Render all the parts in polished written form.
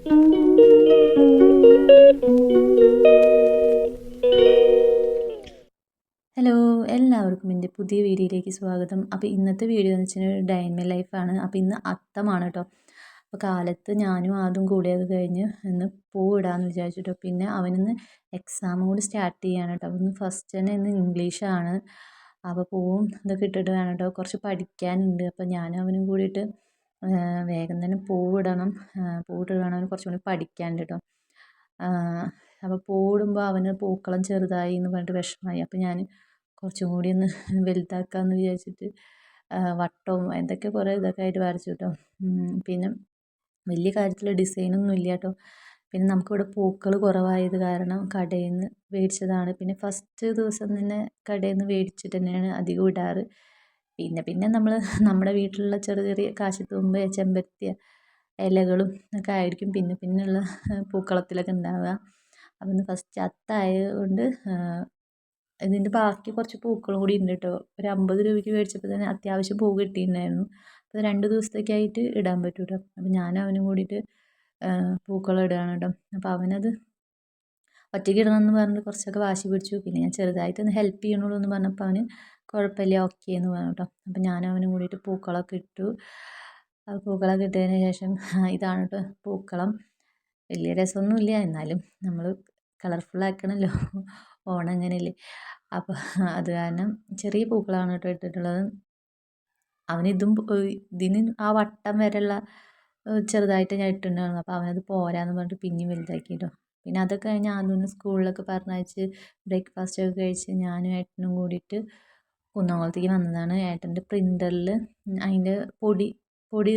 Hello, എല്ലാവർക്കും എൻ്റെ പുതിയ വീഡിയോയിലേക്ക് സ്വാഗതം. അപ്പോൾ ഇന്നത്തെ വീഡിയോ എന്ന് വെച്ചാൽ ഒരു ഡേ ഇൻ മൈ ലൈഫാണ്. അപ്പോൾ ഇന്ന് അത്തമാണ് കേട്ടോ. അപ്പോൾ കാലത്ത് ഞാനും അതും കൂടിയൊക്കെ കഴിഞ്ഞ് ഇന്ന് പൂവിടാമെന്ന് വിചാരിച്ചിട്ടോ. പിന്നെ അവനിന്ന് എക്സാമും കൂടി സ്റ്റാർട്ട് ചെയ്യാണ് കേട്ടോ. അപ്പോൾ ഇന്ന് ഫസ്റ്റ് തന്നെ ഇന്ന് ഇംഗ്ലീഷാണ്. അപ്പോൾ പൂവും ഇതൊക്കെ ഇട്ടിട്ട് വേണം കേട്ടോ, കുറച്ച് പഠിക്കാനുണ്ട്. അപ്പോൾ ഞാനും അവനും കൂടിയിട്ട് വേഗം തന്നെ പൂവിടണം. പൂവിട്ട് വേണം, അവന് കുറച്ചും കൂടി പഠിക്കാനുണ്ട് കേട്ടോ. അപ്പോൾ പൂവിടുമ്പോൾ അവന് പൂക്കളം ചെറുതായി എന്ന് പറഞ്ഞിട്ട് വിഷമമായി. അപ്പോൾ ഞാൻ കുറച്ചും കൂടി ഒന്ന് വലുതാക്കാമെന്ന് വിചാരിച്ചിട്ട് വട്ടവും എന്തൊക്കെ കുറേ ഇതൊക്കെ ആയിട്ട് വരച്ചു കേട്ടോ. പിന്നെ വലിയ കാര്യത്തിൽ ഡിസൈനൊന്നും ഇല്ല കേട്ടോ. പിന്നെ നമുക്കിവിടെ പൂക്കൾ കുറവായത് കാരണം കടയിൽ നിന്ന് മേടിച്ചതാണ്. പിന്നെ ഫസ്റ്റ് ദിവസം തന്നെ കടയിൽ നിന്ന് മേടിച്ചിട്ട് തന്നെയാണ് അധികം ഇടാറ്. പിന്നെ നമ്മൾ നമ്മുടെ വീട്ടിലുള്ള ചെറിയ ചെറിയ കാശിത്തുമ്പ്, ചെമ്പരത്തി ഇലകളും ഒക്കെ ആയിരിക്കും പിന്നെയുള്ള പൂക്കളത്തിലൊക്കെ ഉണ്ടാവുക. അപ്പം ഇന്ന് ഫസ്റ്റ് അത്തായത് കൊണ്ട് ഇതിൻ്റെ ബാക്കി കുറച്ച് പൂക്കളും കൂടി ഉണ്ട് കേട്ടോ. ഒരു 50 രൂപയ്ക്ക് മേടിച്ചപ്പോൾ തന്നെ അത്യാവശ്യം പൂ കിട്ടിയിട്ടുണ്ടായിരുന്നു. അപ്പോൾ 2 ദിവസത്തേക്കായിട്ട് ഇടാൻ പറ്റും കേട്ടോ. അപ്പോൾ ഞാനും അവനും കൂടിയിട്ട് പൂക്കളം ഇടുകയാണ് കേട്ടോ. അപ്പോൾ അവനത് ഒറ്റയ്ക്ക് ഇടണമെന്ന് പറഞ്ഞിട്ട് കുറച്ചൊക്കെ വാശി പിടിച്ചു. പിന്നെ ഞാൻ ചെറുതായിട്ടൊന്ന് ഹെൽപ്പ് ചെയ്യണുള്ളൂ എന്ന് പറഞ്ഞപ്പോൾ അവന് കുഴപ്പമില്ല, ഓക്കെ എന്ന് പറഞ്ഞു കേട്ടോ. അപ്പോൾ ഞാനും അവനും കൂടിയിട്ട് പൂക്കളമൊക്കെ ഇട്ടു. പൂക്കളമൊക്കെ ഇട്ടതിന് ശേഷം ഇതാണ് കേട്ടോ പൂക്കളം. വലിയ രസമൊന്നുമില്ല, എന്നാലും നമ്മൾ കളർഫുള്ളാക്കണമല്ലോ, ഓണം അങ്ങനെയല്ലേ. അപ്പോൾ അത് കാരണം ചെറിയ പൂക്കളാണ് കേട്ടോ ഇട്ടിട്ടുള്ളത്. അവനിതും ഇതിന് ആ വട്ടം വരെയുള്ള ചെറുതായിട്ട് ഞാൻ ഇട്ടിട്ടുണ്ടായിരുന്നു. അപ്പോൾ അവനത് പോരാന്ന് പറഞ്ഞിട്ട് പിന്നെയും വലുതാക്കി കേട്ടോ. പിന്നെ അതൊക്കെ കഴിഞ്ഞ് ആദ്യം സ്കൂളിലൊക്കെ പറഞ്ഞയച്ച് ബ്രേക്ക്ഫാസ്റ്റൊക്കെ കഴിച്ച് ഞാനും ഏട്ടനും കൂടിയിട്ട് കുന്നംകുളത്തേക്ക് വന്നതാണ്. ഏട്ടൻ്റെ പ്രിൻ്ററിൽ അതിൻ്റെ പൊടി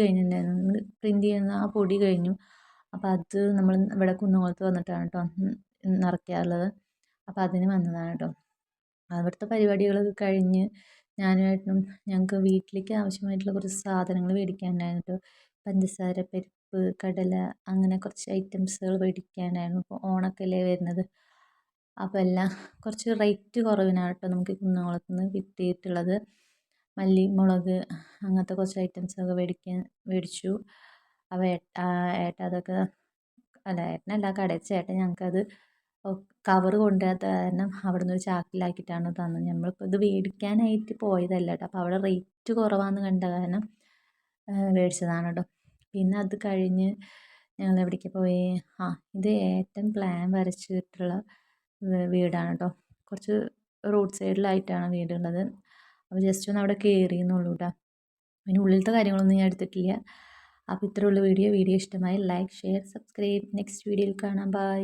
കഴിഞ്ഞിട്ടുണ്ടായിരുന്നു. നമ്മൾ പ്രിൻ്റ് ചെയ്യുന്ന ആ പൊടി കഴിഞ്ഞു. അപ്പോൾ അത് നമ്മൾ ഇവിടെ കുന്നംകുളത്ത് വന്നിട്ടാണ് കേട്ടോ നിറയ്ക്കാറുള്ളത്. അപ്പോൾ അതിന് വന്നതാണ് കേട്ടോ. അവിടുത്തെ പരിപാടികളൊക്കെ കഴിഞ്ഞ് ഞാനും ഏട്ടനും ഞങ്ങൾക്ക് വീട്ടിലേക്ക് ആവശ്യമായിട്ടുള്ള കുറച്ച് സാധനങ്ങൾ മേടിക്കാനുണ്ടായിരുന്നു കേട്ടോ. പഞ്ചസാര, പരിപ്പ്, കടല, അങ്ങനെ കുറച്ച് ഐറ്റംസുകൾ മേടിക്കാനായിരുന്നു. ഇപ്പോൾ ഓണമൊക്കെ അല്ലേ വരുന്നത്. അപ്പോൾ എല്ലാം കുറച്ച് റേറ്റ് കുറവിനാണ് കേട്ടോ നമുക്ക് കുന്നംകുളത്ത് നിന്ന് കിട്ടിയിട്ടുള്ളത്. മല്ലി, മുളക്, അങ്ങനത്തെ കുറച്ച് ഐറ്റംസൊക്കെ മേടിച്ചു. അപ്പോൾ ഏട്ടൻ അതൊക്കെ ഏട്ടനല്ല, കടയിൽ ചേട്ടൻ ഞങ്ങൾക്കത് കവർ കൊണ്ടുവരാത്ത കാരണം അവിടെ നിന്ന് ഒരു ചാക്കിലാക്കിയിട്ടാണ് തന്നത്. നമ്മളിപ്പോൾ ഇത് മേടിക്കാനായിട്ട് പോയതല്ല കേട്ടോ. അപ്പോൾ അവിടെ റേറ്റ് കുറവാണെന്ന് കണ്ട കാരണം മേടിച്ചതാണ് കേട്ടോ. പിന്നെ അത് കഴിഞ്ഞ് ഞങ്ങൾ എവിടേക്ക് പോയി, ഇത് ഏട്ടൻ പ്ലാൻ വരച്ചിട്ടുള്ള വീടാണ് കേട്ടോ. കുറച്ച് റോഡ് സൈഡിലായിട്ടാണ് വീടുള്ളത്. അപ്പോൾ ജസ്റ്റ് ഒന്ന് അവിടെ കയറിയെന്നുള്ളൂ കേട്ടോ. അതിന് ഉള്ളിലത്തെ കാര്യങ്ങളൊന്നും ഞാൻ എടുത്തിട്ടില്ല. അപ്പോൾ ഇത്രയുള്ള വീഡിയോ ഇഷ്ടമായി ലൈക്ക്, ഷെയർ, സബ്സ്ക്രൈബ്. നെക്സ്റ്റ് വീഡിയോയിൽ കാണാം. ബൈ.